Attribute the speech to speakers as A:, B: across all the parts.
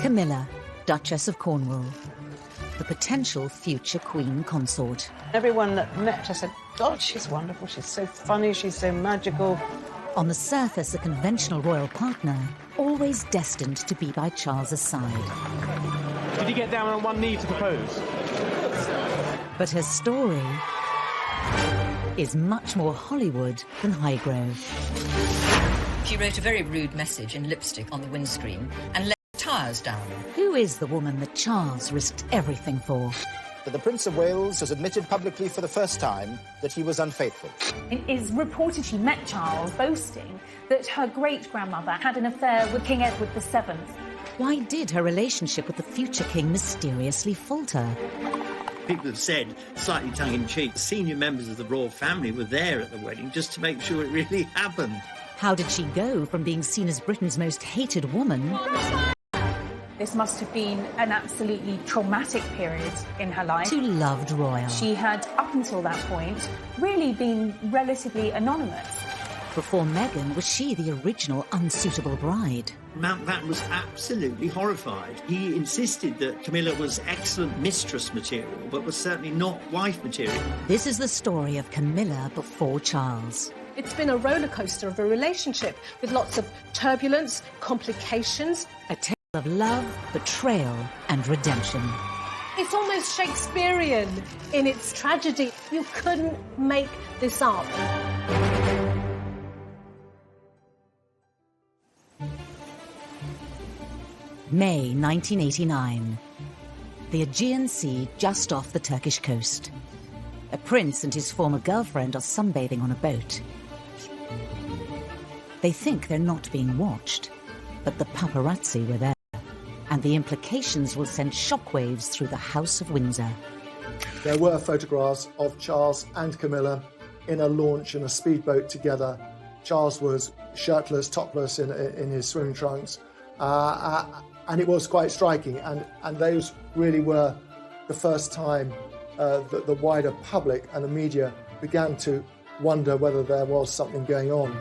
A: Camilla, Duchess of Cornwall, the potential future Queen Consort.
B: Everyone that met her said, God, she's wonderful, she's so funny, she's so magical.
A: On the surface, a conventional royal partner, always destined to be by Charles's side.
C: Did he get down on one knee to propose?
A: But her story is much more Hollywood than Highgrove.
D: She wrote a very rude message in lipstick on the windscreen and let the tyres down.
A: Who is the woman that Charles risked everything for?
E: But the Prince of Wales has admitted publicly for the first time that he was unfaithful.
F: It is reported she met Charles boasting that her great-grandmother had an affair with King Edward VII.
A: Why did her relationship with the future king mysteriously falter?
G: People have said, slightly tongue-in-cheek, senior members of the royal family were there at the wedding just to make sure it really happened.
A: How did she go from being seen as Britain's most hated woman?
F: This must have been an absolutely traumatic period in her life.
A: To loved royal.
F: She had, up until that point, really been relatively anonymous.
A: Before Meghan, was she the original unsuitable bride?
G: Mountbatten was absolutely horrified. He insisted that Camilla was excellent mistress material, but was certainly not wife material.
A: This is the story of Camilla before Charles.
H: It's been a roller coaster of a relationship with lots of turbulence, complications.
A: A tale of love, betrayal and redemption.
H: It's almost Shakespearean in its tragedy. You couldn't make this up.
A: May 1989. The Aegean Sea just off the Turkish coast. A prince and his former girlfriend are sunbathing on a boat. They think they're not being watched, but the paparazzi were there, and the implications will send shockwaves through the House of Windsor.
I: There were photographs of Charles and Camilla in a launch in a speedboat together. Charles was shirtless, topless in his swimming trunks, and it was quite striking. And those really were the first time that the wider public and the media began to wonder whether there was something going on.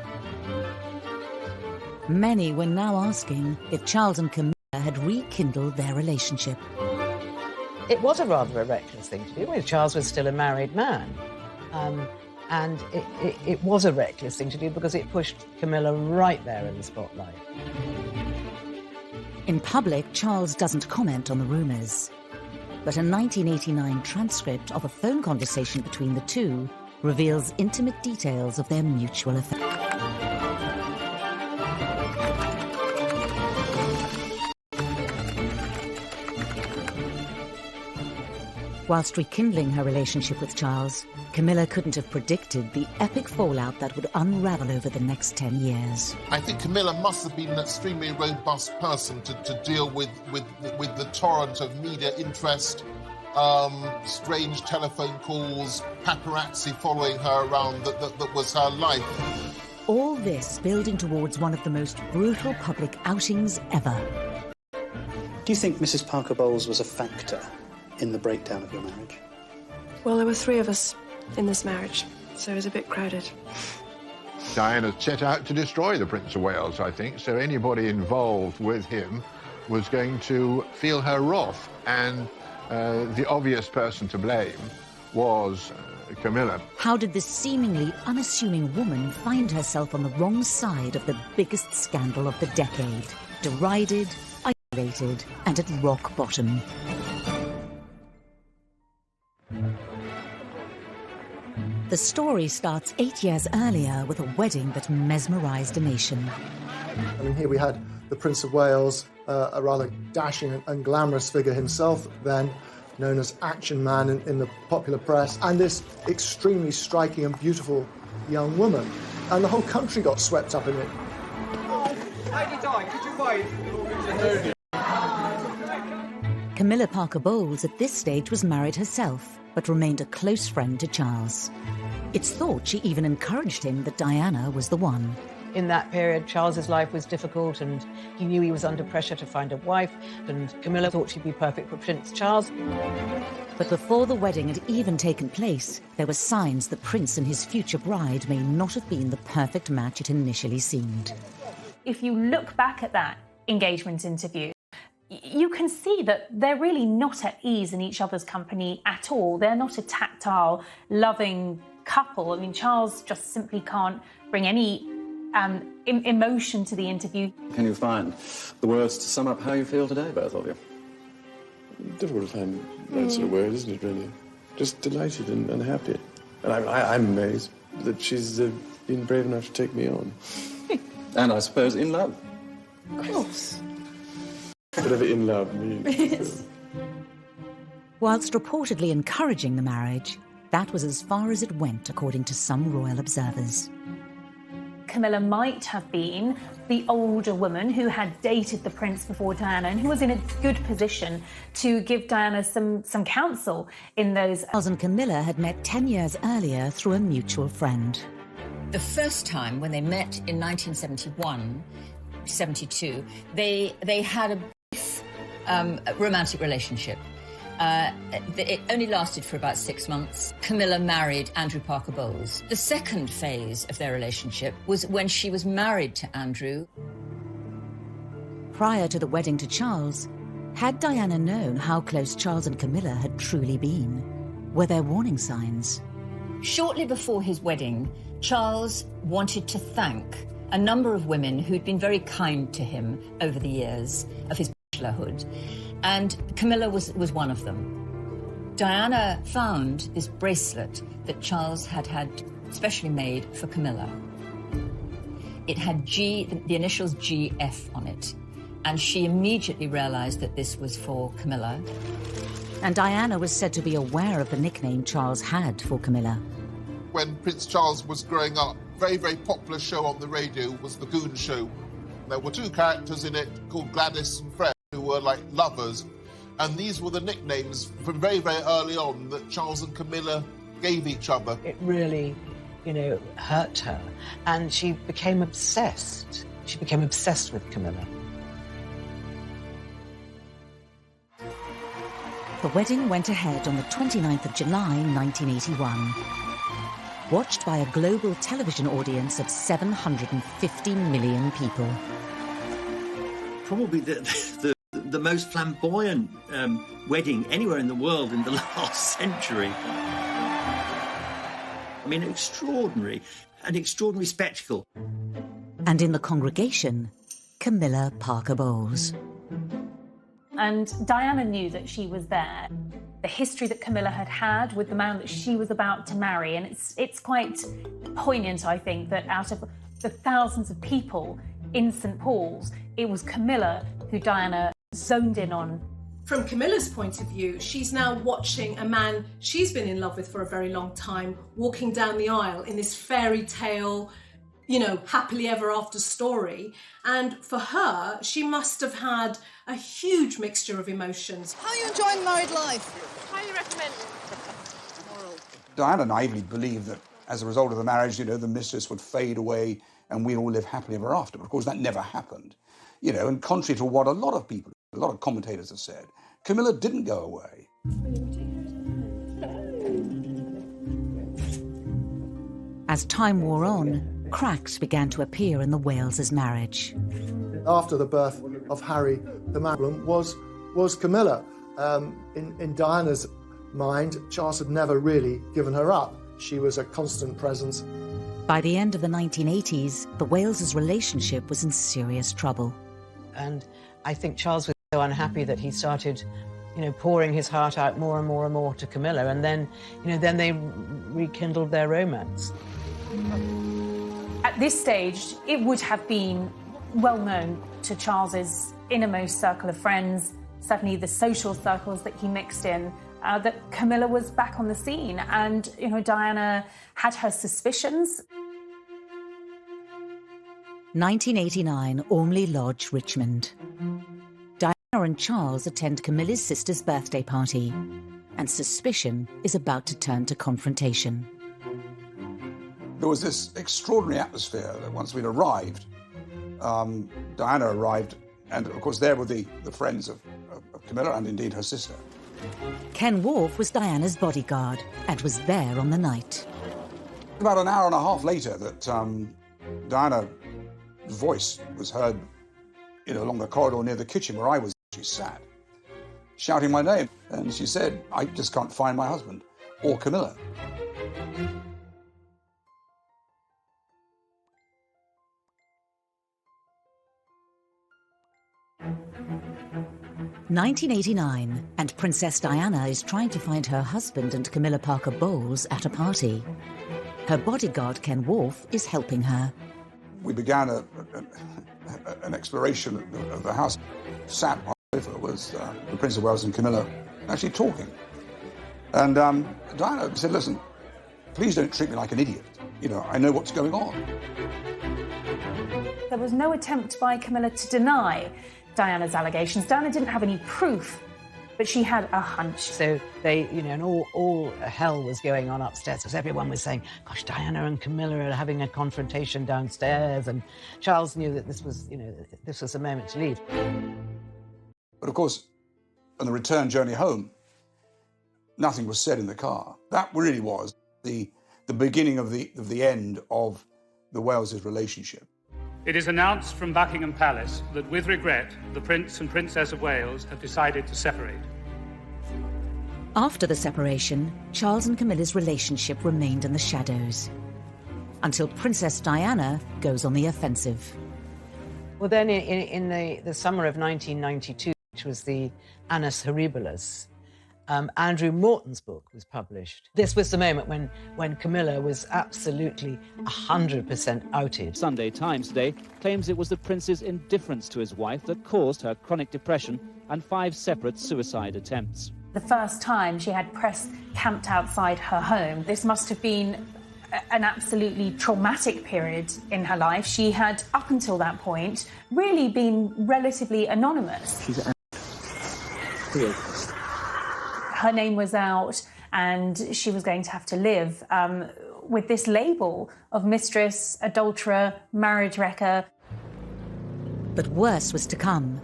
A: Many were now asking if Charles and Camilla had rekindled their relationship.
B: It was a rather a reckless thing to do. Well, Charles was still a married man. And it was a reckless thing to do because it pushed Camilla right there in the spotlight.
A: In public, Charles doesn't comment on the rumours. But a 1989 transcript of a phone conversation between the two reveals intimate details of their mutual affair. Whilst rekindling her relationship with Charles, Camilla couldn't have predicted the epic fallout that would unravel over the next 10 years.
J: I think Camilla must have been an extremely robust person to deal with the torrent of media interest, strange telephone calls, paparazzi following her around that was her life.
A: All this building towards one of the most brutal public outings ever.
K: Do you think Mrs. Parker Bowles was a factor in the breakdown of your marriage?
L: Well, there were 3 of us in this marriage, so it was a bit crowded.
M: Diana set out to destroy the Prince of Wales, I think, so anybody involved with him was going to feel her wrath, and the obvious person to blame was Camilla. How did this seemingly unassuming woman find herself on the wrong side of the biggest scandal of the decade? Derided, isolated, and at rock bottom. The story starts 8 years earlier with a wedding that mesmerised a nation.
I: I mean, here we had the Prince of Wales, a rather dashing and glamorous figure himself then, known as Action Man in the popular press, and this extremely striking and beautiful young woman. And the whole country got swept up in it.
A: Camilla Parker Bowles at this stage was married herself, but remained a close friend to Charles. It's thought she even encouraged him that Diana was the one.
B: In that period, Charles's life was difficult and he knew he was under pressure to find a wife, and Camilla thought she'd be perfect for Prince Charles.
A: But before the wedding had even taken place, there were signs the prince and his future bride may not have been the perfect match it initially seemed.
F: If you look back at that engagement interview, you can see that they're really not at ease in each other's company at all. They're not a tactile, loving couple. I mean, Charles just simply can't bring any emotion to the interview.
N: Can you find the words to sum up how you feel today, both of you?
O: Difficult to find that sort of word, isn't it, really? Just delighted and happy. And I'm amazed that she's been brave enough to take me on.
N: And I suppose in love.
L: Of course.
O: Whatever in love means.
A: Whilst reportedly encouraging the marriage, that was as far as it went, according to some royal observers.
F: Camilla might have been the older woman who had dated the prince before Diana and who was in a good position to give Diana some counsel in those...
A: Charles and Camilla had met 10 years earlier through a mutual friend.
D: The first time when they met in 1971, 72, they had a brief romantic relationship. It only lasted for about 6 months. Camilla married Andrew Parker Bowles. The second phase of their relationship was when she was married to Andrew.
A: Prior to the wedding to Charles, had Diana known how close Charles and Camilla had truly been? Were there warning signs?
D: Shortly before his wedding, Charles wanted to thank a number of women who'd been very kind to him over the years of his bachelorhood. And Camilla was one of them. Diana found this bracelet that Charles had specially made for Camilla. It had the initials GF on it, and she immediately realised that this was for Camilla.
A: And Diana was said to be aware of the nickname Charles had for Camilla.
J: When Prince Charles was growing up, very, very popular show on the radio was The Goon Show. There were 2 characters in it called Gladys and Fred, who were like lovers, and these were the nicknames from very, very early on that Charles and Camilla gave each other.
B: It really, hurt her, and she became obsessed. She became obsessed with Camilla.
A: The wedding went ahead on the 29th of July, 1981. Watched by a global television audience of 750 million people.
G: Probably the most flamboyant wedding anywhere in the world in the last century. I mean, an extraordinary spectacle.
A: And in the congregation, Camilla Parker Bowles.
F: And Diana knew that she was there. The history that Camilla had with the man that she was about to marry, and it's quite poignant, I think, that out of the thousands of people in St. Paul's, it was Camilla who Diana zoned in on.
H: From Camilla's point of view, she's now watching a man she's been in love with for a very long time walking down the aisle in this fairy tale, happily ever after story. And for her, she must have had a huge mixture of emotions.
P: How are you enjoying married life?
H: Highly recommend.
Q: Diana naively believed that as a result of the marriage, the mistress would fade away and we'd all live happily ever after. But of course, that never happened. And contrary to what a lot of people, a lot of commentators have said, Camilla didn't go away.
A: As time wore on, cracks began to appear in the Wales's marriage.
I: After the birth of Harry, the problem was Camilla. In Diana's mind, Charles had never really given her up. She was a constant presence.
A: By the end of the 1980s, the Wales's relationship was in serious trouble.
B: And I think Charles was so unhappy that he started, pouring his heart out more and more and more to Camilla, and then they rekindled their romance.
F: At this stage, it would have been well known to Charles's innermost circle of friends, certainly the social circles that he mixed in, that Camilla was back on the scene, and Diana had her suspicions.
A: 1989, Ormley Lodge, Richmond. Diana and Charles attend Camilla's sister's birthday party, and suspicion is about to turn to confrontation.
Q: There was this extraordinary atmosphere that once we'd arrived, Diana arrived, and of course there were the friends of Camilla and indeed her sister.
A: Ken Wharf was Diana's bodyguard and was there on the night.
Q: About an hour and a half later that Diana's voice was heard along the corridor near the kitchen where I was. she sat, shouting my name. And she said, I just can't find my husband, or Camilla.
A: (1989), and Princess Diana is trying to find her husband and Camilla Parker Bowles at a party. Her bodyguard, Ken Worf, is helping her.
Q: We began an exploration of the house. Sat on the sofa was the Prince of Wales and Camilla actually talking. And Diana said, listen, please don't treat me like an idiot. You know, I know what's going on.
F: There was no attempt by Camilla to deny Diana's allegations. Diana didn't have any proof, but she had a hunch.
B: So they, you know, and all hell was going on upstairs because everyone was saying, gosh, Diana and Camilla are having a confrontation downstairs. And Charles knew that this was, you know, this was the moment to leave.
Q: But of course, on the return journey home, nothing was said in the car. That really was the beginning of the end of the Wales' relationship.
C: It is announced from Buckingham Palace that, with regret, the Prince and Princess of Wales have decided to separate.
A: After the separation, Charles and Camilla's relationship remained in the shadows, until Princess Diana goes on the offensive.
B: Well, then in the summer of 1992, which was the Annus Horribilis, Andrew Morton's book was published. This was the moment when Camilla was absolutely 100% outed.
R: Sunday Times today claims it was the prince's indifference to his wife that caused her chronic depression and 5 separate suicide attempts.
F: The first time she had press camped outside her home, this must have been an absolutely traumatic period in her life. She had, up until that point, really been relatively anonymous.
O: She's
F: her name was out and she was going to have to live with this label of mistress, adulterer, marriage wrecker.
A: But worse was to come.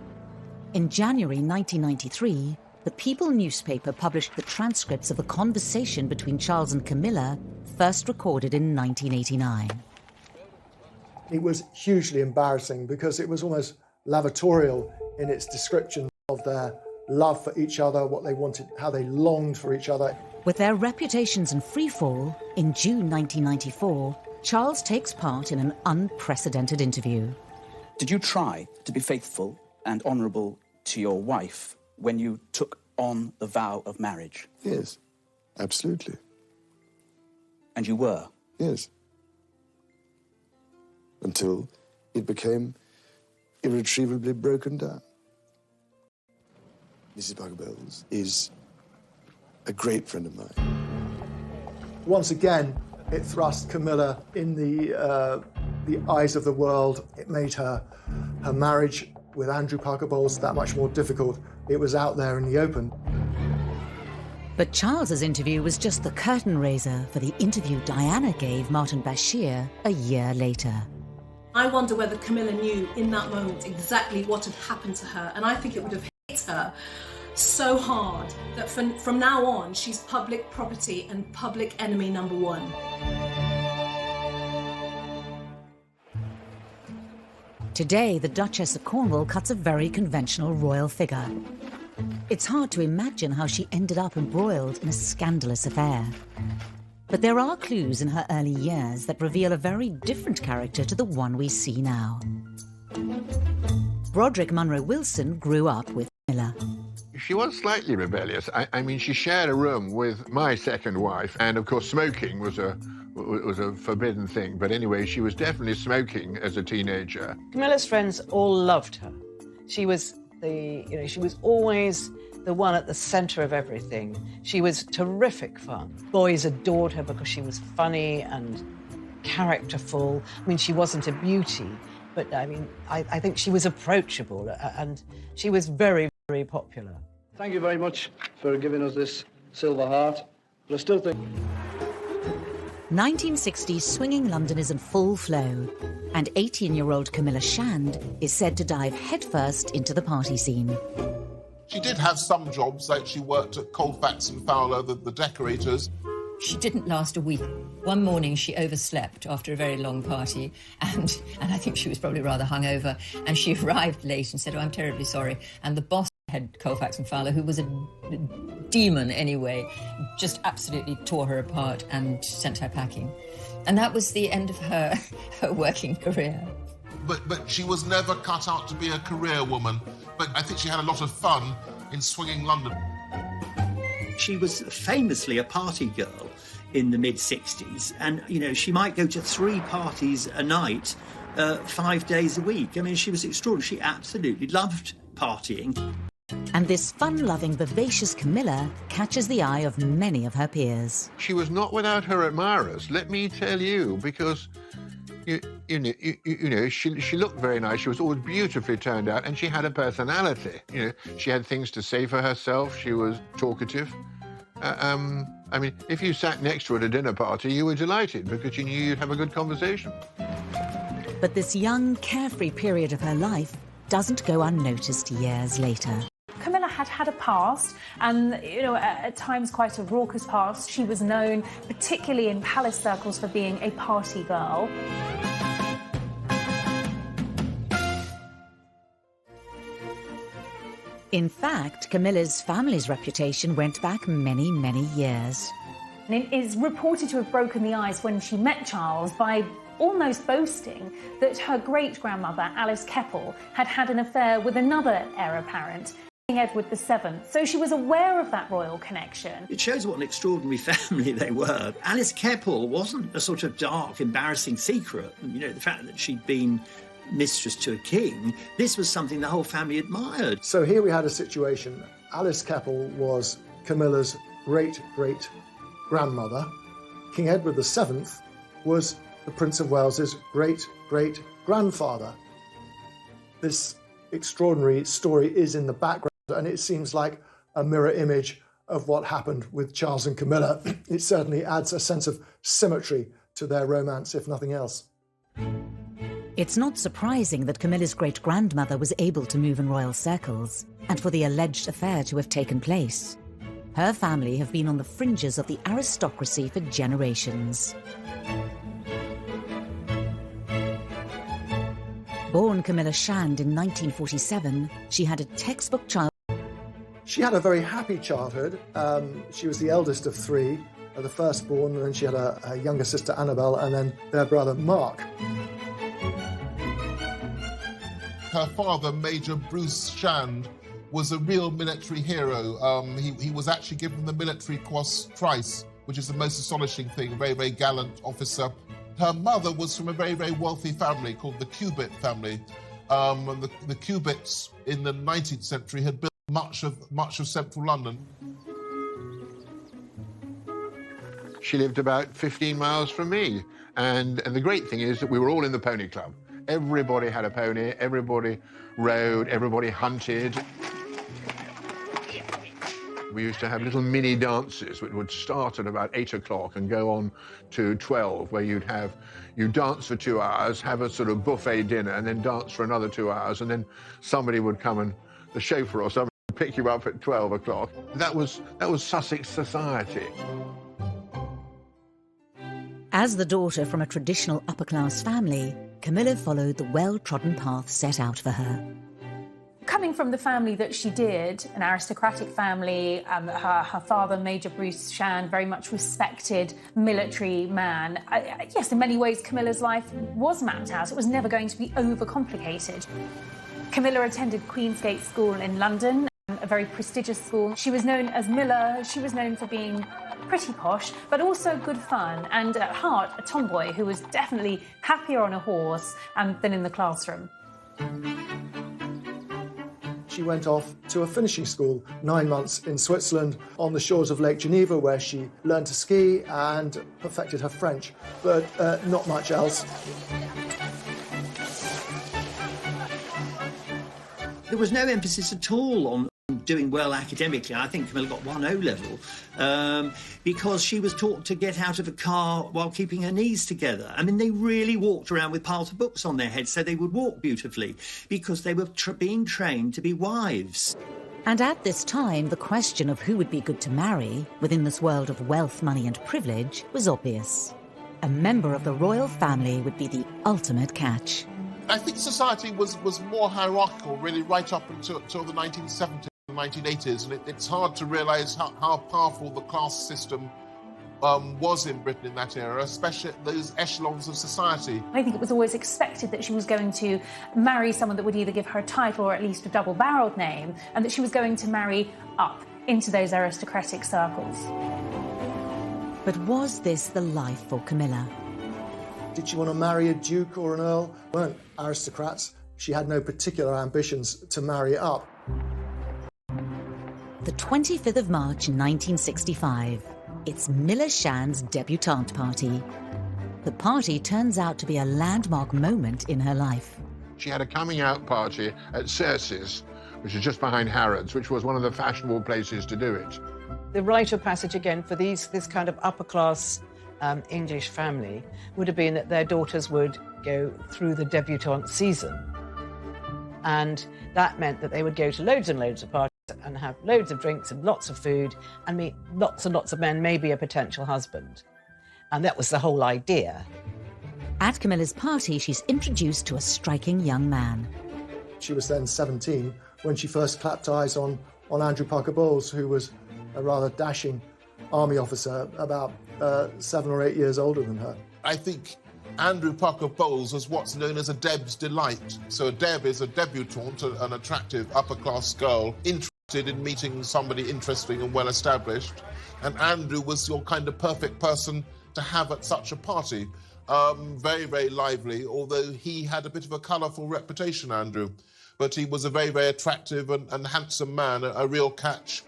A: In January 1993, the People newspaper published the transcripts of a conversation between Charles and Camilla, first recorded in 1989.
I: It was hugely embarrassing because it was almost lavatorial in its description of their love for each other, what they wanted, how they longed for each other.
A: With their reputations in freefall, in June 1994, Charles takes part in an unprecedented interview.
S: Did you try to be faithful and honourable to your wife when you took on the vow of marriage?
O: Yes, absolutely.
S: And you were?
O: Yes. Until it became irretrievably broken down. Mrs. Parker Bowles is a great friend of mine.
I: Once again, it thrust Camilla in the eyes of the world. It made her marriage with Andrew Parker Bowles that much more difficult. It was out there in the open.
A: But Charles's interview was just the curtain raiser for the interview Diana gave Martin Bashir a year later.
H: I wonder whether Camilla knew in that moment exactly what had happened to her, and I think it would have hit her so hard that from now on she's public property and public enemy number one.
A: Today, the Duchess of Cornwall cuts a very conventional royal figure. It's hard to imagine how she ended up embroiled in a scandalous affair. But there are clues in her early years that reveal a very different character to the one we see now. Broderick Munro Wilson grew up with Camilla.
M: She was slightly rebellious. I mean, she shared a room with my second wife, and of course smoking was a forbidden thing. But anyway, she was definitely smoking as a teenager.
B: Camilla's friends all loved her. She was she was always the one at the centre of everything. She was terrific fun. Boys adored her because she was funny and characterful. I mean, she wasn't a beauty, but I mean, I think she was approachable, and she was very, very popular.
T: Thank you very much for giving us this Silver Heart, but I still think...
A: 1960s swinging London is in full flow, and 18-year-old Camilla Shand is said to dive headfirst into the party scene.
J: She did have some jobs, like she worked at Colfax and Fowler, the decorators.
D: She didn't last a week. One morning she overslept after a very long party, and I think she was probably rather hungover, and she arrived late and said, "Oh, I'm terribly sorry." And the boss head Colfax and Fowler, who was a demon anyway, just absolutely tore her apart and sent her packing. And that was the end of her working career.
J: But she was never cut out to be a career woman. But I think she had a lot of fun in swinging London.
G: She was famously a party girl in the mid-60s, and, you know, she might go to 3 parties a night, 5 days a week. I mean, she was extraordinary. She absolutely loved partying.
A: And this fun-loving, vivacious Camilla catches the eye of many of her peers.
M: She was not without her admirers, let me tell you, because you know, she looked very nice. She was always beautifully turned out, and she had a personality. You know, she had things to say for herself. She was talkative. I mean, if you sat next to her at a dinner party, you were delighted because you knew you'd have a good conversation.
A: But this young, carefree period of her life doesn't go unnoticed years later.
F: Camilla had had a past, and, you know, at times quite a raucous past. She was known, particularly in palace circles, for being a party girl.
A: In fact, Camilla's family's reputation went back many, many years.
F: And it is reported to have broken the ice when she met Charles by almost boasting that her great-grandmother, Alice Keppel, had had an affair with another heir apparent, King Edward VII. So she was aware of that royal connection.
G: It shows what an extraordinary family they were. Alice Keppel wasn't a sort of dark, embarrassing secret. You know, the fact that she'd been mistress to a king, this was something the whole family admired.
I: So here we had a situation. Alice Keppel was Camilla's great-great-grandmother. King Edward VII was the Prince of Wales's great-great-grandfather. This extraordinary story is in the background, and it seems like a mirror image of what happened with Charles and Camilla. It certainly adds a sense of symmetry to their romance, if nothing else.
A: It's not surprising that Camilla's great-grandmother was able to move in royal circles, and for the alleged affair to have taken place. Her family have been on the fringes of the aristocracy for generations. Born Camilla Shand in 1947, she had a textbook childhood.
I: She had a very happy childhood. She was the eldest of 3, the firstborn, and then she had a younger sister, Annabelle, and then their brother, Mark.
J: Her father, Major Bruce Shand, was a real military hero. He was actually given the Military Cross twice, which is the most astonishing thing, a very, very gallant officer. Her mother was from a very, very wealthy family called the Cubitt family. And the Cubitts in the 19th century had built much of central London.
M: She lived about 15 miles from me. And the great thing is that we were all in the pony club. Everybody had a pony, everybody rode, everybody hunted. We used to have little mini dances which would start at about 8 o'clock and go on to 12, where you'd dance for 2 hours, have a sort of buffet dinner, and then dance for another 2 hours, and then somebody would come, and the chauffeur or somebody would pick you up at 12 o'clock. That was Sussex society.
A: As the daughter from a traditional upper-class family, Camilla followed the well-trodden path set out for her.
F: Coming from the family that she did, an aristocratic family, her father, Major Bruce Shand, very much respected military man. Yes, in many ways, Camilla's life was mapped out. It was never going to be overcomplicated. Camilla attended Queensgate School in London, a very prestigious school. She was known as Miller. She was known for being pretty posh, but also good fun, and at heart, a tomboy who was definitely happier on a horse than in the classroom.
I: She went off to a finishing school, 9 months in Switzerland, on the shores of Lake Geneva, where she learned to ski and perfected her French, but not much else.
G: There was no emphasis at all on doing well academically. I think Camilla got 1 O-level because she was taught to get out of a car while keeping her knees together. I mean, they really walked around with piles of books on their heads so they would walk beautifully because they were being trained to be wives.
A: And at this time, the question of who would be good to marry within this world of wealth, money and privilege was obvious. A member of the royal family would be the ultimate catch.
J: I think society was more hierarchical, really, right up until the 1970s. 1980s, and it's hard to realise how powerful the class system was in Britain in that era, especially at those echelons of society.
F: I think it was always expected that she was going to marry someone that would either give her a title or at least a double-barrelled name, and that she was going to marry up into those aristocratic circles.
A: But was this the life for Camilla?
I: Did she want to marry a duke or an earl? Weren't aristocrats. She had no particular ambitions to marry up.
A: The 25th of March 1965. It's Milla Shan's debutante party. The party turns out to be a landmark moment in her life.
M: She had a coming-out party at Cersei's, which is just behind Harrods, which was one of the fashionable places to do it.
B: The rite of passage, again, for this kind of upper-class English family would have been that their daughters would go through the debutante season. And that meant that they would go to loads and loads of parties and have loads of drinks and lots of food and meet lots and lots of men, maybe a potential husband. And that was the whole idea.
A: At Camilla's party, she's introduced to a striking young man.
I: She was then 17 when she first clapped eyes on Andrew Parker Bowles, who was a rather dashing army officer, about 7 or 8 years older than her.
J: I think Andrew Parker Bowles was what's known as a Deb's delight. So a Deb is a debutante, an attractive upper-class girl, interested in meeting somebody interesting and well-established. And Andrew was your kind of perfect person to have at such a party. Very, very lively, although he had a bit of a colourful reputation, Andrew. But he was a very, very attractive and handsome man, a real catch.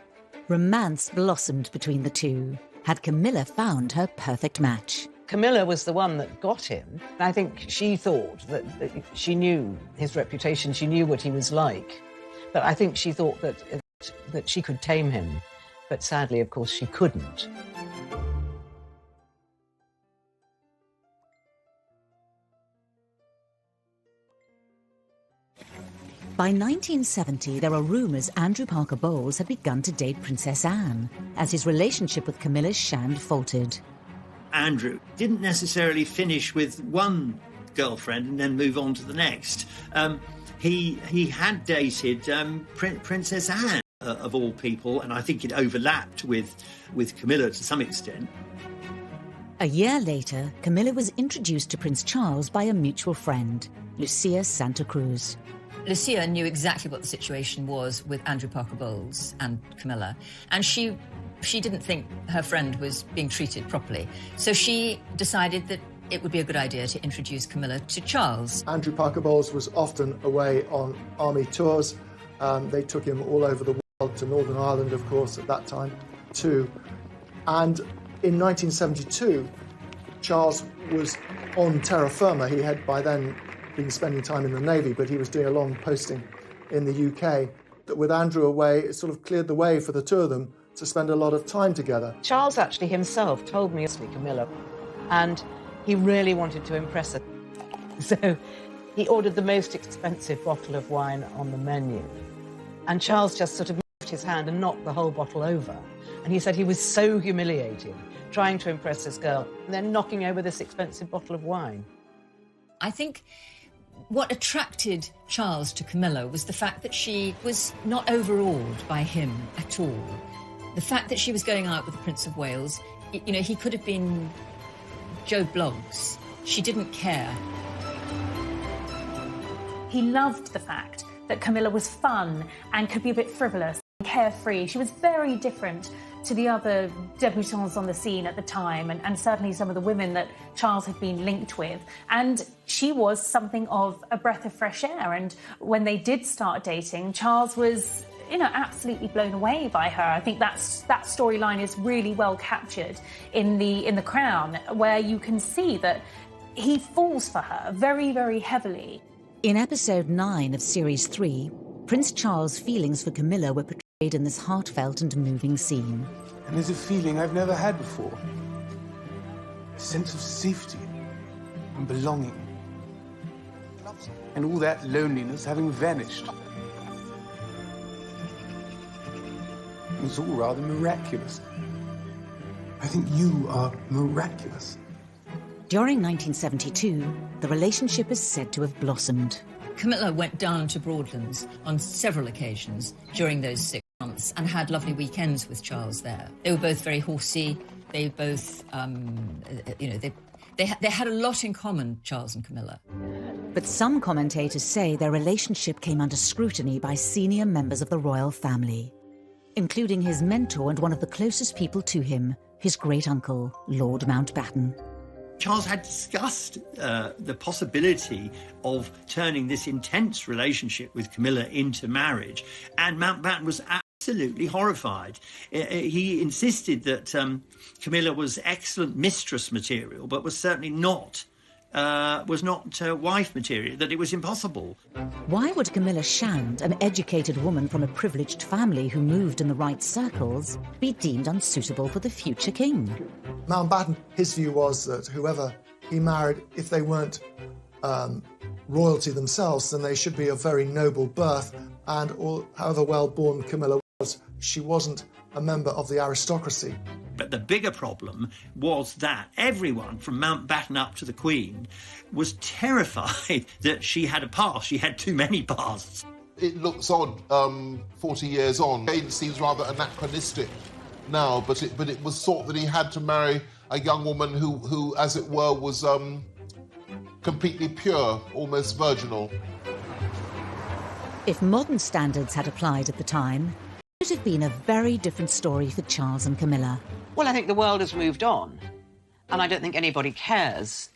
A: Romance blossomed between the two. Had Camilla found her perfect match?
B: Camilla was the one that got him. I think she thought that she knew his reputation, she knew what he was like. But I think she thought that she could tame him. But sadly, of course, she couldn't.
A: By 1970, there are rumours Andrew Parker Bowles had begun to date Princess Anne, as his relationship with Camilla Shand faltered.
G: Andrew didn't necessarily finish with one girlfriend and then move on to the next. He had dated Princess Anne, of all people, and I think it overlapped with Camilla to some extent.
A: A year later, Camilla was introduced to Prince Charles by a mutual friend, Lucia Santa Cruz.
D: Lucia knew exactly what the situation was with Andrew Parker Bowles and Camilla, and she didn't think her friend was being treated properly. So she decided that it would be a good idea to introduce Camilla to Charles.
I: Andrew Parker Bowles was often away on army tours. They took him all over the world, to Northern Ireland, of course, at that time, too. And in 1972, Charles was on terra firma. He had by then been spending time in the Navy, but he was doing a long posting in the UK. With Andrew away, it sort of cleared the way for the two of them to spend a lot of time together.
B: Charles actually himself told me, Camilla, and he really wanted to impress her. So he ordered the most expensive bottle of wine on the menu. And Charles just sort of moved his hand and knocked the whole bottle over. And he said he was so humiliated trying to impress this girl and then knocking over this expensive bottle of wine.
D: I think what attracted Charles to Camilla was the fact that she was not overawed by him at all. The fact that she was going out with the Prince of Wales, you know, he could have been Joe Bloggs. She didn't care.
F: He loved the fact that Camilla was fun and could be a bit frivolous and carefree. She was very different to the other debutantes on the scene at the time, and certainly some of the women that Charles had been linked with. And she was something of a breath of fresh air. And when they did start dating, Charles was, you know, absolutely blown away by her. I think that storyline is really well captured in the Crown, where you can see that he falls for her very, very heavily.
A: In episode 9 of series 3, Prince Charles' feelings for Camilla were portrayed in this heartfelt and moving scene.
O: And there's a feeling I've never had before. A sense of safety and belonging. And all that loneliness having vanished. It was all rather miraculous. I think you are miraculous.
A: During 1972, the relationship is said to have blossomed.
D: Camilla went down to Broadlands on several occasions during those 6 months and had lovely weekends with Charles there. They were both very horsey. They both, they had a lot in common, Charles and Camilla.
A: But some commentators say their relationship came under scrutiny by senior members of the royal family, including his mentor and one of the closest people to him, his great-uncle, Lord Mountbatten.
G: Charles had discussed the possibility of turning this intense relationship with Camilla into marriage, and Mountbatten was absolutely horrified. He insisted that Camilla was excellent mistress material, but was certainly not wife material, that it was impossible.
A: Why would Camilla Shand, an educated woman from a privileged family who moved in the right circles, be deemed unsuitable for the future king?
I: Mountbatten, his view was that whoever he married, if they weren't royalty themselves, then they should be of very noble birth, and however well-born Camilla was, she wasn't a member of the aristocracy.
G: But the bigger problem was that everyone, from Mountbatten up to the Queen, was terrified that she had a past. She had too many pasts.
J: It looks odd 40 years on. It seems rather anachronistic now, but it was thought that he had to marry a young woman who as it were, was completely pure, almost virginal.
A: If modern standards had applied at the time, it would have been a very different story for Charles and Camilla.
B: Well, I think the world has moved on, and I don't think anybody cares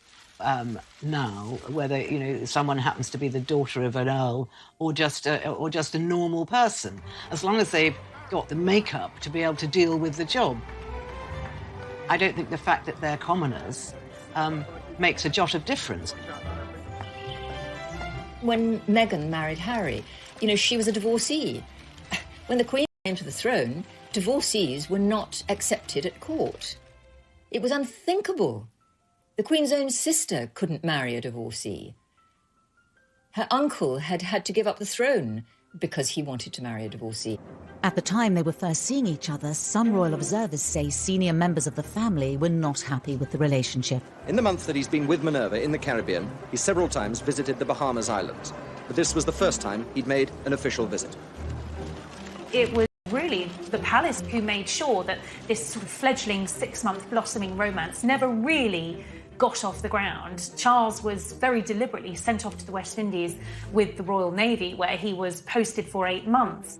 B: now whether someone happens to be the daughter of an earl or just a normal person, as long as they've got the makeup to be able to deal with the job. I don't think the fact that they're commoners makes a jot of difference.
D: When Meghan married Harry, she was a divorcee. When the Queen came to the throne, divorcees were not accepted at court. It was unthinkable. The Queen's own sister couldn't marry a divorcee. Her uncle had had to give up the throne because he wanted to marry a divorcee.
A: At the time they were first seeing each other, some royal observers say senior members of the family were not happy with the relationship.
U: In the month that he's been with Minerva in the Caribbean, he several times visited the Bahamas Islands. But this was the first time he'd made an official visit.
F: It was really the palace who made sure that this sort of fledgling 6-month blossoming romance never really got off the ground. Charles was very deliberately sent off to the West Indies with the Royal Navy, where he was posted for 8 months.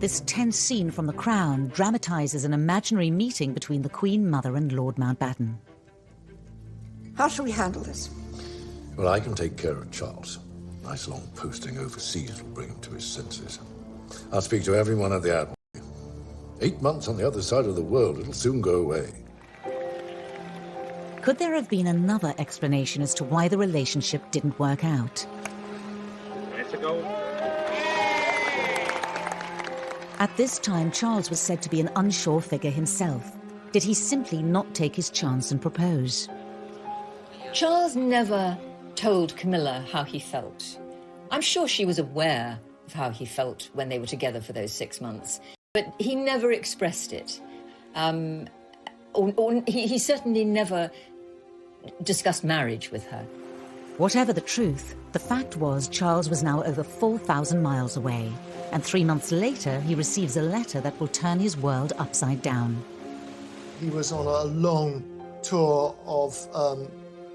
A: This tense scene from The Crown dramatises an imaginary meeting between the Queen Mother and Lord Mountbatten.
V: How shall we handle this?
W: Well, I can take care of Charles. Nice long posting overseas will bring him to his senses. I'll speak to everyone at the Admiralty. 8 months on the other side of the world, it'll soon go away.
A: Could there have been another explanation as to why the relationship didn't work out? At this time, Charles was said to be an unsure figure himself. Did he simply not take his chance and propose?
D: Charles never told Camilla how he felt. I'm sure she was aware of how he felt when they were together for those 6 months, but he never expressed it. He certainly never discussed marriage with her.
A: Whatever the truth, the fact was Charles was now over 4,000 miles away, and 3 months later he receives a letter that will turn his world upside down.
I: He was on a long tour of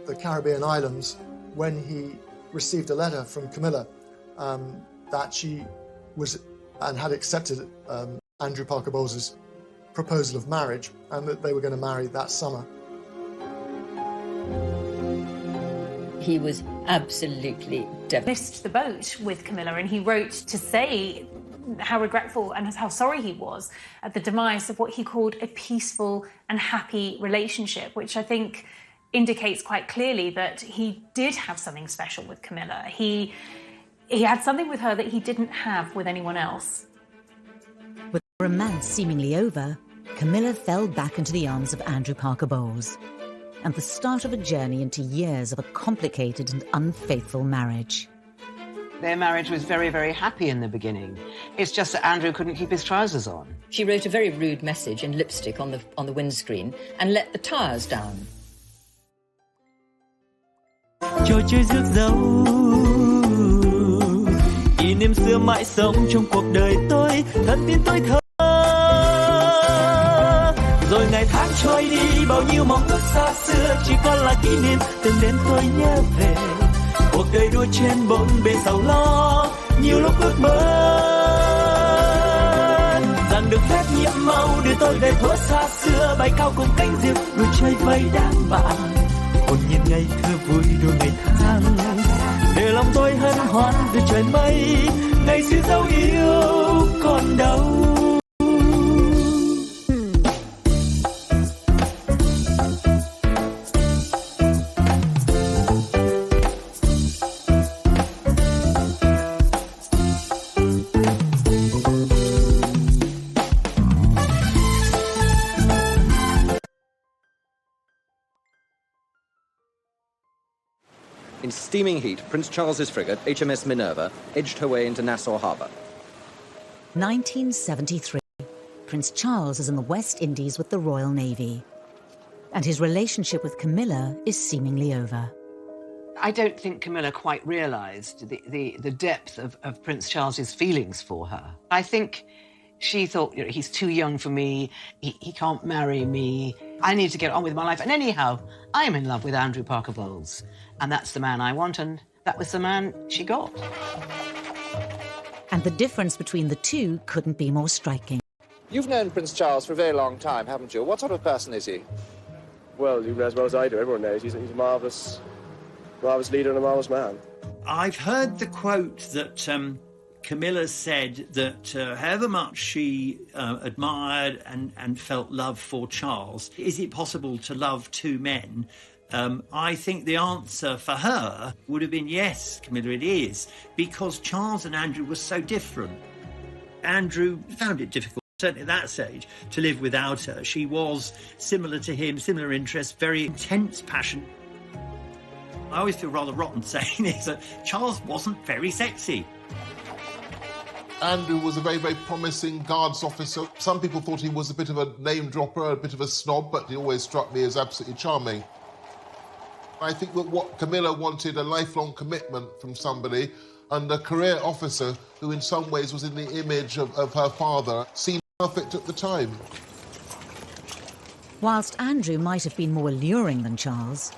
I: the Caribbean islands when he received a letter from Camilla that she was and had accepted Andrew Parker Bowles's proposal of marriage, and that they were going to marry that summer.
D: He was absolutely devastated.
F: Missed the boat with Camilla, and he wrote to say how regretful and how sorry he was at the demise of what he called a peaceful and happy relationship, which I think indicates quite clearly that he did have something special with Camilla. He had something with her that he didn't have with anyone else.
A: With the romance seemingly over, Camilla fell back into the arms of Andrew Parker Bowles, and the start of a journey into years of a complicated and unfaithful marriage.
B: Their marriage was very, very happy in the beginning. It's just that Andrew couldn't keep his trousers on.
D: She wrote a very rude message in lipstick on the windscreen and let the tires down.
X: Trò chơi rước dâu, kỷ niệm xưa mãi sống trong cuộc đời tôi, thật tin tôi không Rồi ngày tháng trôi đi, bao nhiêu mong ước xa xưa chỉ còn là kỷ niệm, từng đêm tôi nhớ về cuộc đời đua trên bốn bề sầu lo, nhiều lúc ước mơ rằng được phép nhiệm màu đưa tôi về thuở xa xưa, bay cao cùng cánh diều đuổi chơi với đám bạn, hồn nhiên ngày thơ vui đua ngày tháng, để lòng tôi hân hoan về trời mây, ngày xưa dấu yêu còn đâu.
U: In steaming heat, Prince Charles's frigate, HMS Minerva, edged her way into Nassau Harbour.
A: 1973. Prince Charles is in the West Indies with the Royal Navy. And his relationship with Camilla is seemingly over.
B: I don't think Camilla quite realised the depth of Prince Charles's feelings for her. I think she thought, you know, he's too young for me, he can't marry me, I need to get on with my life. And anyhow, I'm in love with Andrew Parker Bowles. And that's the man I want, and that was the man she got.
A: And the difference between the two couldn't be more striking.
E: You've known Prince Charles for a very long time, haven't you? What sort of person is he?
O: Well, you know as well as I do. Everyone knows he's a marvellous leader and a marvellous man.
G: I've heard the quote that Camilla said that however much she admired and felt love for Charles, is it possible to love two men? I think the answer for her would have been yes, Camilla, it is, because Charles and Andrew were so different. Andrew found it difficult, certainly at that stage, to live without her. She was similar to him, similar interests, very intense passion. I always feel rather rotten saying this, that Charles wasn't very sexy.
J: Andrew was a very, very promising guards officer. Some people thought he was a bit of a name dropper, a bit of a snob, but he always struck me as absolutely charming. I think that what Camilla wanted, a lifelong commitment from somebody, and a career officer who in some ways was in the image of her father, seemed perfect at the time.
A: Whilst Andrew might have been more alluring than Charles,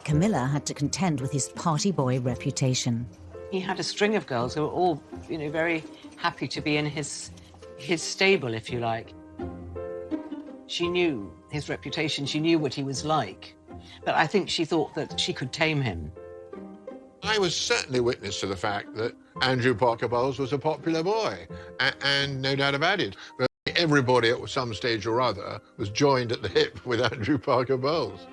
A: Camilla had to contend with his party boy reputation.
B: He had a string of girls who were all, you know, very happy to be in his stable, if you like. She knew his reputation, she knew what he was like. But I think she thought that she could tame him.
M: I was certainly witness to the fact that Andrew Parker Bowles was a popular boy, and no doubt about it. But everybody at some stage or other was joined at the hip with Andrew Parker Bowles.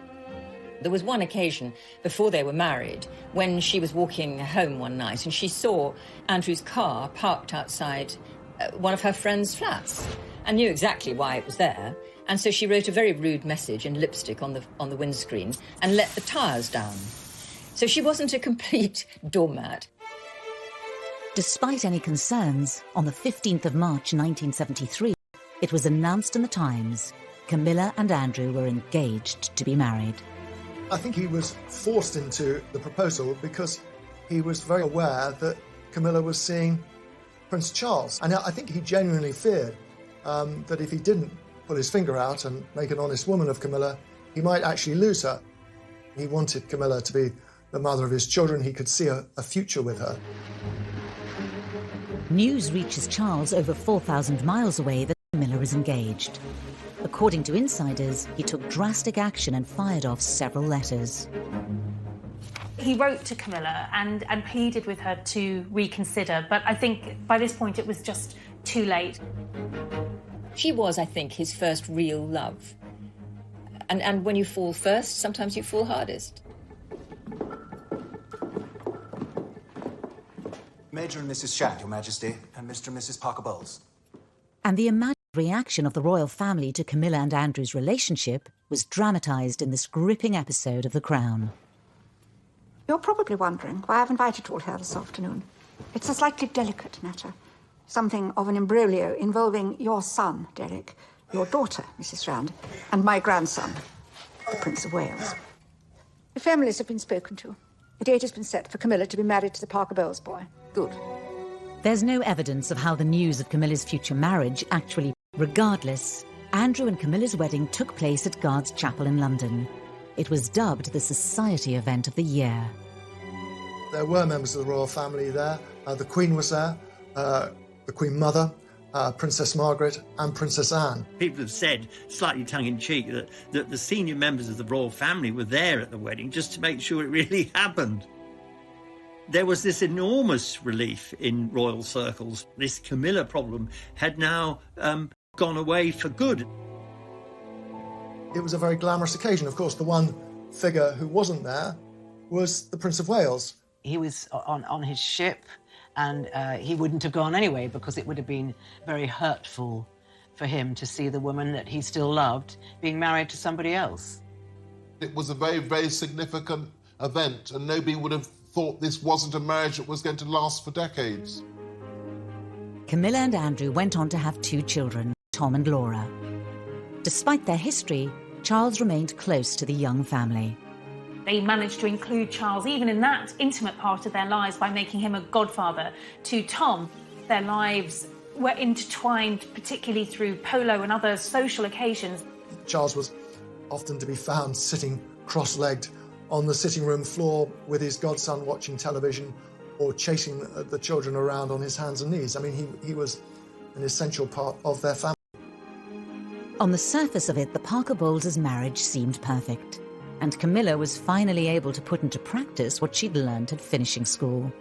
D: There was one occasion before they were married when she was walking home one night and she saw Andrew's car parked outside one of her friend's flats and knew exactly why it was there. And so she wrote a very rude message in lipstick on the windscreen and let the tyres down. So she wasn't a complete doormat.
A: Despite any concerns, on the 15th of March 1973, it was announced in the Times Camilla and Andrew were engaged to be married.
I: I think he was forced into the proposal because he was very aware that Camilla was seeing Prince Charles. And I think he genuinely feared that if he didn't pull his finger out and make an honest woman of Camilla, he might actually lose her. He wanted Camilla to be the mother of his children. He could see a future with her.
A: News reaches Charles over 4,000 miles away that Camilla is engaged. According to insiders, he took drastic action and fired off several letters.
F: He wrote to Camilla and pleaded with her to reconsider, but I think by this point it was just too late.
D: She was, I think, his first real love. And when you fall first, sometimes you fall hardest.
K: Major and Mrs. Shand, Your Majesty, and Mr. and Mrs. Parker Bowles.
A: And the imagined reaction of the royal family to Camilla and Andrew's relationship was dramatised in this gripping episode of The Crown.
V: You're probably wondering why I've invited you all here this afternoon. It's a slightly delicate matter. Something of an imbroglio involving your son, Derek, your daughter, Mrs. Shand, and my grandson, the Prince of Wales. The families have been spoken to. The date has been set for Camilla to be married to the Parker Bowles boy. Good.
A: There's no evidence of how the news of Camilla's future marriage actually. Regardless, Andrew and Camilla's wedding took place at Guards Chapel in London. It was dubbed the Society Event of the Year.
I: There were members of the royal family there. The Queen was there, the Queen Mother, Princess Margaret and Princess Anne.
G: People have said, slightly tongue-in-cheek, that the senior members of the royal family were there at the wedding just to make sure it really happened. There was this enormous relief in royal circles. This Camilla problem had now gone away for good.
I: It was a very glamorous occasion. Of course, the one figure who wasn't there was the Prince of Wales.
B: He was on his ship, and he wouldn't have gone anyway because it would have been very hurtful for him to see the woman that he still loved being married to somebody else.
J: It was a very, very significant event, and nobody would have thought this wasn't a marriage that was going to last for decades.
A: Camilla and Andrew went on to have 2 children, Tom and Laura. Despite their history, Charles remained close to the young family.
F: They managed to include Charles even in that intimate part of their lives by making him a godfather to Tom. Their lives were intertwined, particularly through polo and other social occasions.
I: Charles was often to be found sitting cross-legged on the sitting room floor with his godson watching television or chasing the children around on his hands and knees. I mean, he was an essential part of their family.
A: On the surface of it, the Parker Bowles' marriage seemed perfect, and Camilla was finally able to put into practice what she'd learned at finishing school.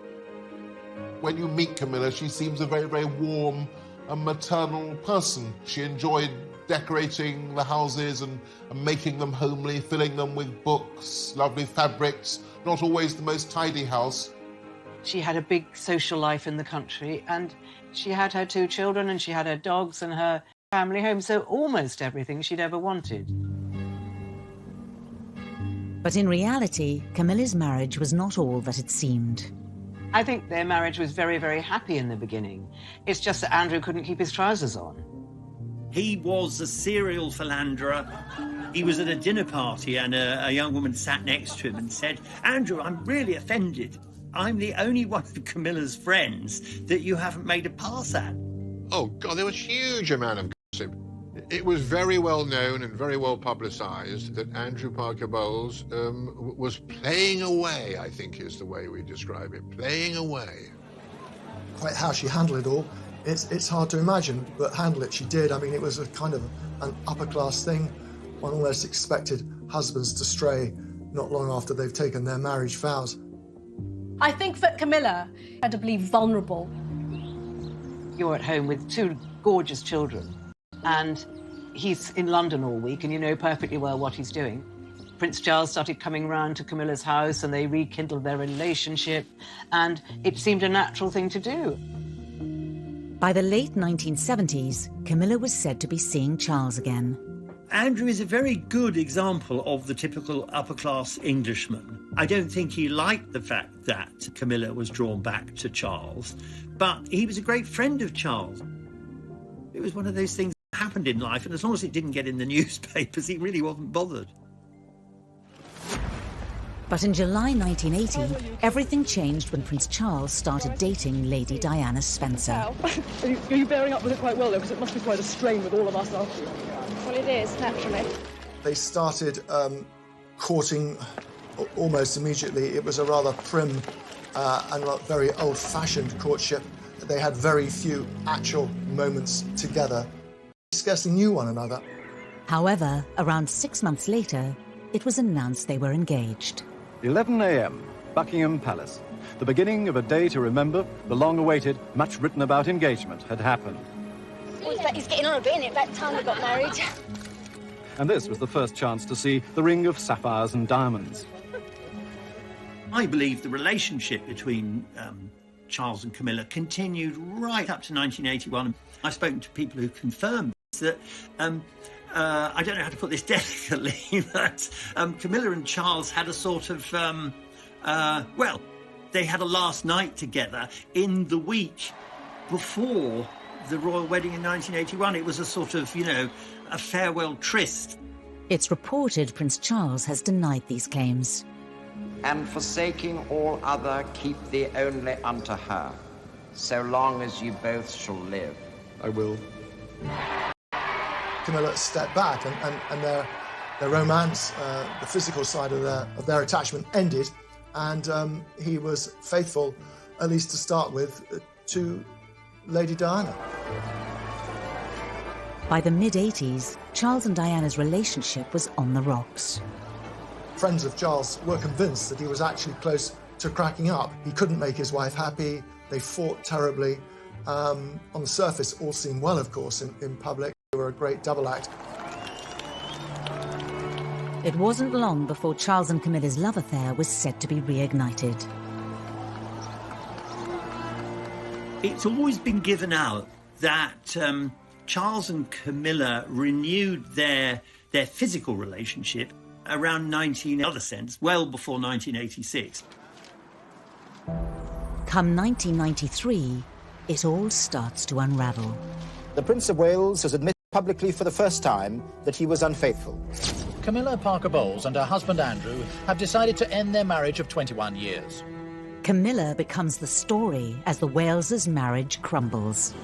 J: When you meet Camilla, she seems a very, very warm and maternal person. She enjoyed decorating the houses and making them homely, filling them with books, lovely fabrics, not always the most tidy house.
B: She had a big social life in the country, and she had her 2 children, and she had her dogs and her family home, so almost everything she'd ever wanted.
A: But in reality, Camilla's marriage was not all that it seemed.
B: I think their marriage was very, very happy in the beginning. It's just that Andrew couldn't keep his trousers on.
G: He was a serial philanderer. He was at a dinner party and a young woman sat next to him and said, "Andrew, I'm really offended. I'm the only one of Camilla's friends that you haven't made a pass at."
M: Oh, God, there was a huge amount of gossip. It was very well known and very well publicised that Andrew Parker Bowles was playing away, I think is the way we describe it, playing away.
I: Quite how she handled it all, it's hard to imagine, but handle it she did. I mean, it was a kind of an upper-class thing. One almost expected husbands to stray not long after they've taken their marriage vows.
H: I think for Camilla, incredibly vulnerable.
B: You're at home with 2 gorgeous children, and he's in London all week, and you know perfectly well what he's doing. Prince Charles started coming round to Camilla's house, and they rekindled their relationship, and it seemed a natural thing to do.
A: By the late 1970s, Camilla was said to be seeing Charles again.
G: Andrew is a very good example of the typical upper-class Englishman. I don't think he liked the fact that Camilla was drawn back to Charles, but he was a great friend of Charles. It was one of those things that happened in life, and as long as it didn't get in the newspapers, he really wasn't bothered.
A: But in July 1980, everything changed when Prince Charles started dating Lady Diana Spencer.
L: Are you bearing up with it quite well, though? Because it must be quite a strain with all of us after you.
N: Well, it is, naturally.
I: They started courting almost immediately. It was a rather prim and very old-fashioned courtship. They had very few actual moments together. They scarcely knew one another.
A: However, around 6 months later, it was announced they were engaged.
P: 11 a.m., Buckingham Palace. The beginning of a day to remember. The long-awaited, much-written-about engagement had happened.
N: Well, he's getting on a bit, isn't it? About time we got married.
P: And this was the first chance to see the ring of sapphires and diamonds.
G: I believe the relationship between Charles and Camilla continued right up to 1981. I've spoken to people who confirmed that, I don't know how to put this delicately, but Camilla and Charles had a sort of, they had a last night together in the week before the royal wedding in 1981. It was a sort of, a farewell tryst.
A: It's reported Prince Charles has denied these claims.
Q: And forsaking all other, keep thee only unto her, so long as you both shall live.
O: I will.
I: Camilla stepped back, and their romance, the physical side of their attachment ended, and he was faithful, at least to start with, to Lady Diana.
A: By the mid-80s, Charles and Diana's relationship was on the rocks.
I: Friends of Charles were convinced that he was actually close to cracking up. He couldn't make his wife happy. They fought terribly. On the surface, all seemed well, of course. In public, they were a great double act.
A: It wasn't long before Charles and Camilla's love affair was said to be reignited.
G: It's always been given out that Charles and Camilla renewed their physical relationship around well before 1986.
A: Come 1993, it all starts to unravel.
C: The Prince of Wales has admitted publicly for the first time that he was unfaithful.
R: Camilla Parker Bowles and her husband Andrew have decided to end their marriage of 21 years.
A: Camilla becomes the story as the Wales's marriage crumbles.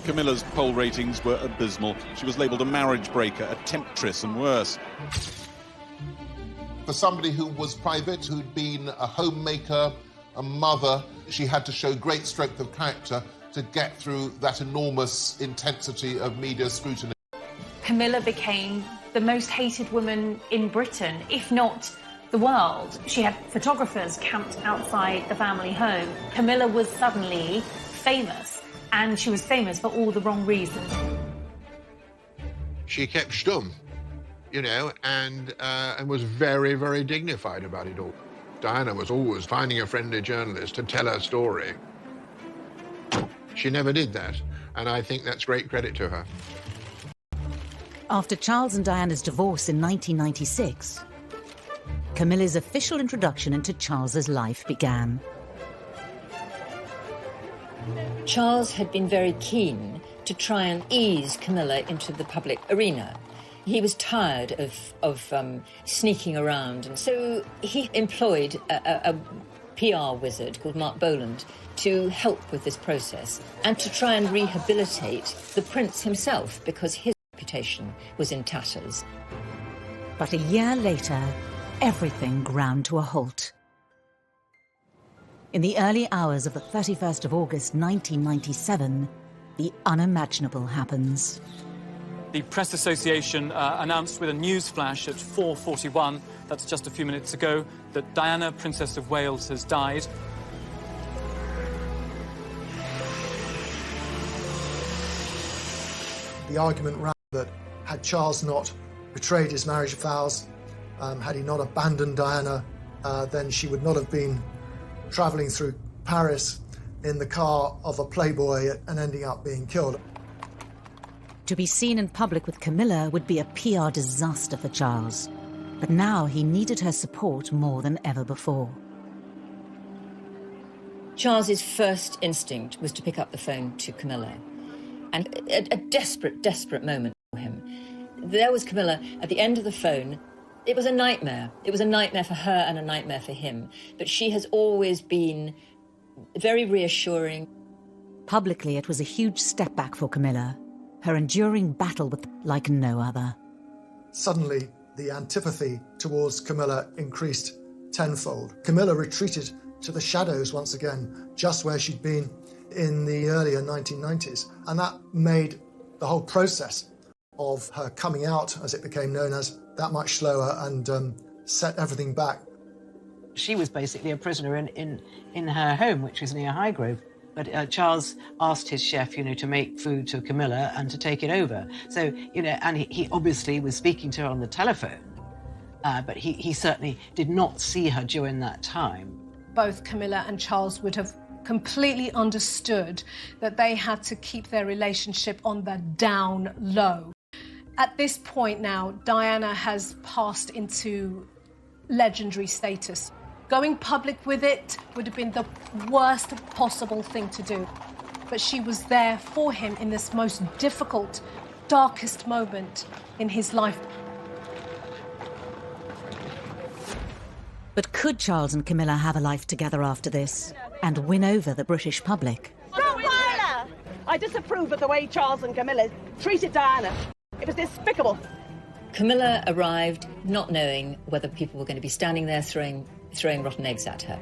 S: Camilla's poll ratings were abysmal. She was labelled a marriage breaker, a temptress and worse.
J: For somebody who was private, who'd been a homemaker, a mother, she had to show great strength of character to get through that enormous intensity of media scrutiny.
F: Camilla became the most hated woman in Britain, if not the world. She had photographers camped outside the family home. Camilla was suddenly famous, and she was famous for all the wrong reasons.
M: She kept stum, you know, and was very, very dignified about it all. Diana was always finding a friendly journalist to tell her story. She never did that, and I think that's great credit to her.
A: After Charles and Diana's divorce in 1996, Camilla's official introduction into Charles's life began.
D: Charles had been very keen to try and ease Camilla into the public arena. He was tired of sneaking around, and so he employed a PR wizard called Mark Boland to help with this process and to try and rehabilitate the prince himself, because his reputation was in tatters.
A: But a year later, everything ground to a halt. In the early hours of the 31st of August 1997, the unimaginable happens.
T: The Press Association announced with a news flash at 4:41, that's just a few minutes ago, that Diana, Princess of Wales, has died.
I: The argument ran that had Charles not betrayed his marriage vows, had he not abandoned Diana, then she would not have been travelling through Paris in the car of a playboy and ending up being killed.
A: To be seen in public with Camilla would be a PR disaster for Charles. But now he needed her support more than ever before.
D: Charles's first instinct was to pick up the phone to Camilla. And a desperate, desperate moment for him. There was Camilla at the end of the phone. It was a nightmare. It was a nightmare for her and a nightmare for him. But she has always been very reassuring.
A: Publicly, it was a huge step back for Camilla. Her enduring battle with like no other.
I: Suddenly, the antipathy towards Camilla increased tenfold. Camilla retreated to the shadows once again, just where she'd been in the earlier 1990s. And that made the whole process of her coming out, as it became known as, that much slower and set everything back.
B: She was basically a prisoner in her home, which was near Highgrove. But Charles asked his chef, to make food to Camilla and to take it over. So, and he obviously was speaking to her on the telephone, but he certainly did not see her during that time.
H: Both Camilla and Charles would have completely understood that they had to keep their relationship on the down low. At this point now, Diana has passed into legendary status. Going public with it would have been the worst possible thing to do. But she was there for him in this most difficult, darkest moment in his life.
A: But could Charles and Camilla have a life together after this and win over the British public?
L: I disapprove of the way Charles and Camilla treated Diana. It was despicable.
D: Camilla arrived not knowing whether people were going to be standing there throwing rotten eggs at her.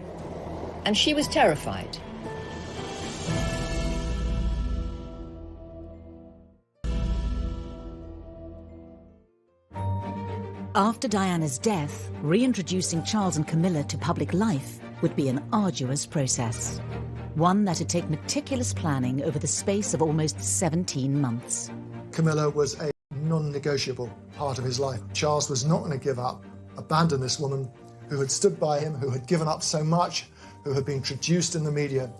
D: And she was terrified.
A: After Diana's death, reintroducing Charles and Camilla to public life would be an arduous process. One that'd take meticulous planning over the space of almost 17 months.
I: Camilla was a non-negotiable part of his life. Charles was not going to give up, abandon this woman who had stood by him, who had given up so much, who had been traduced in the media.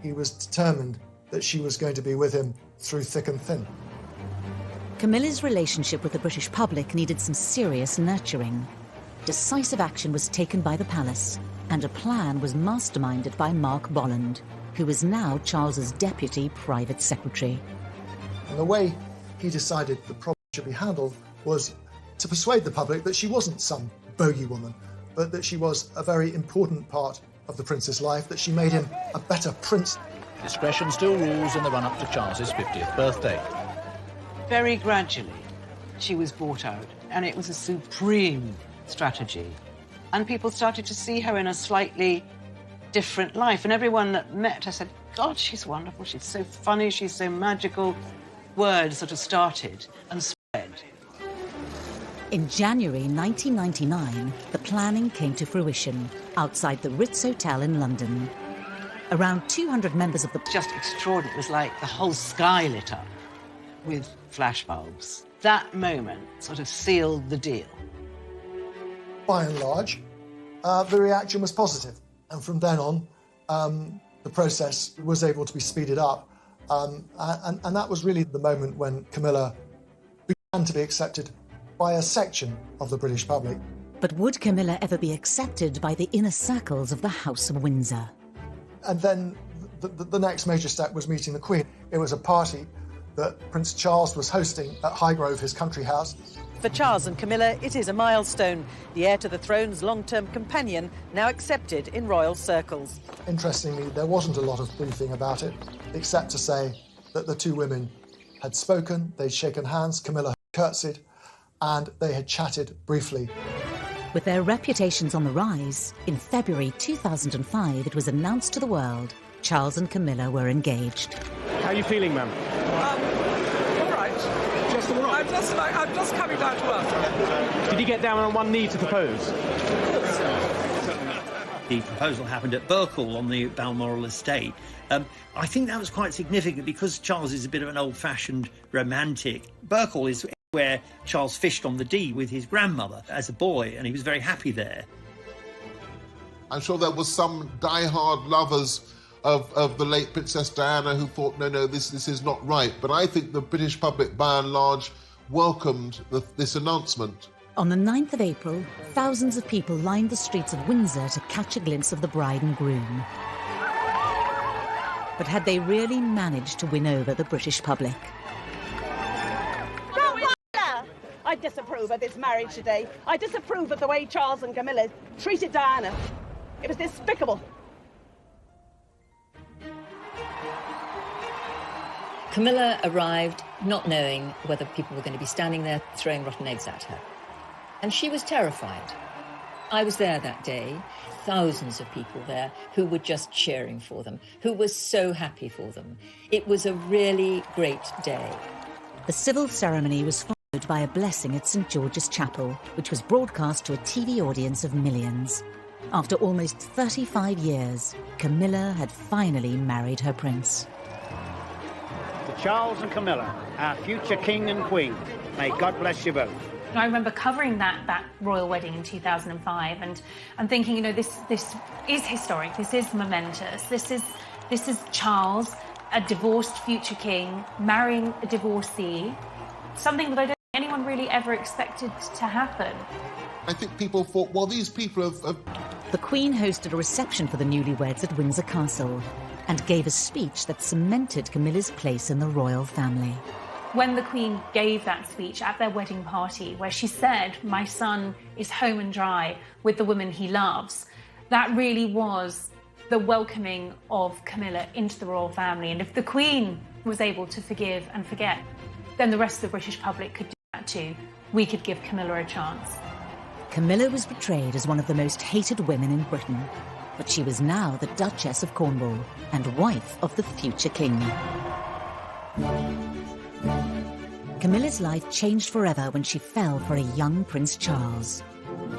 I: He was determined that she was going to be with him through thick and thin.
A: Camilla's relationship with the British public needed some serious nurturing. Decisive action was taken by the palace, and a plan was masterminded by Mark Bolland, who was now Charles's deputy private secretary.
I: And the way he decided the problem should be handled was to persuade the public that she wasn't some bogey woman, but that she was a very important part of the prince's life, that she made him a better prince.
R: Discretion still rules in the run-up to Charles's 50th birthday.
B: Very gradually, she was bought out, and it was a supreme strategy. And people started to see her in a slightly different life, and everyone that met her said, God, she's wonderful, she's so funny, she's so magical. Word sort of started and spread.
A: In January 1999, the planning came to fruition outside the Ritz Hotel in London. Around 200 members of the...
B: Just extraordinary. It was like the whole sky lit up with flashbulbs. That moment sort of sealed the deal.
I: By and large, the reaction was positive. And from then on, the process was able to be speeded up. And that was really the moment when Camilla began to be accepted by a section of the British public.
A: But would Camilla ever be accepted by the inner circles of the House of Windsor?
I: And then the next major step was meeting the Queen. It was a party that Prince Charles was hosting at Highgrove, his country house.
E: For Charles and Camilla, it is a milestone. The heir to the throne's long-term companion, now accepted in royal circles.
I: Interestingly, there wasn't a lot of briefing about it, except to say that the two women had spoken, they'd shaken hands, Camilla had curtsied, and they had chatted briefly.
A: With their reputations on the rise, in February 2005, it was announced to the world Charles and Camilla were engaged.
U: How are you feeling, ma'am?
W: All right.
U: Just all right?
W: I'm just coming down to earth.
U: Did you get down on one knee to propose?
G: The proposal happened at Burkle on the Balmoral estate. I think that was quite significant because Charles is a bit of an old-fashioned romantic. Burkle is where Charles fished on the Dee with his grandmother as a boy, and he was very happy there.
J: I'm sure there was some die-hard lovers of the late Princess Diana who thought, no, this is not right. But I think the British public, by and large, welcomed this announcement.
A: On the 9th of April, thousands of people lined the streets of Windsor to catch a glimpse of the bride and groom. But had they really managed to win over the British public?
L: I disapprove of this marriage today. I disapprove of the way Charles and Camilla treated Diana. It was despicable.
D: Camilla arrived not knowing whether people were going to be standing there throwing rotten eggs at her. And she was terrified. I was there that day, thousands of people there who were just cheering for them, who were so happy for them. It was a really great day.
A: The civil ceremony was followed by a blessing at St. George's Chapel, which was broadcast to a TV audience of millions. After almost 35 years, Camilla had finally married her prince.
U: To Charles and Camilla, our future king and queen, may God bless you both.
F: I remember covering that royal wedding in 2005 and thinking, this is historic, this is momentous, this is Charles, a divorced future king, marrying a divorcee, something that I don't think anyone really ever expected to happen.
J: I think people thought, well, these people have...
A: The Queen hosted a reception for the newlyweds at Windsor Castle and gave a speech that cemented Camilla's place in the royal family.
F: When the Queen gave that speech at their wedding party, where she said, "My son is home and dry with the woman he loves," that really was the welcoming of Camilla into the royal family. And if the Queen was able to forgive and forget, then the rest of the British public could do that to, we could give Camilla a chance.
A: Camilla was portrayed as one of the most hated women in Britain, but she was now the Duchess of Cornwall and wife of the future king. Camilla's life changed forever when she fell for a young Prince Charles.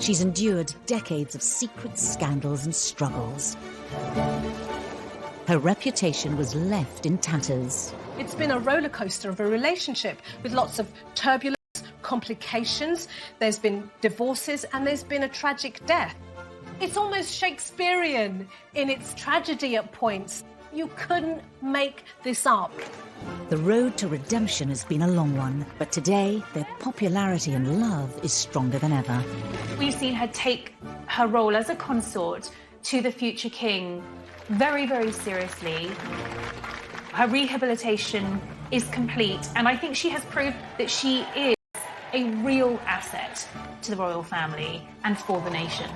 A: She's endured decades of secret scandals and struggles. Her reputation was left in tatters.
H: It's been a roller coaster of a relationship with lots of turbulence, complications. There's been divorces and there's been a tragic death. It's almost Shakespearean in its tragedy at points. You couldn't make this up.
A: The road to redemption has been a long one, but today their popularity and love is stronger than ever.
F: We've seen her take her role as a consort to the future king very, very seriously. Her rehabilitation is complete, and I think she has proved that she is a real asset to the royal family and for the nation.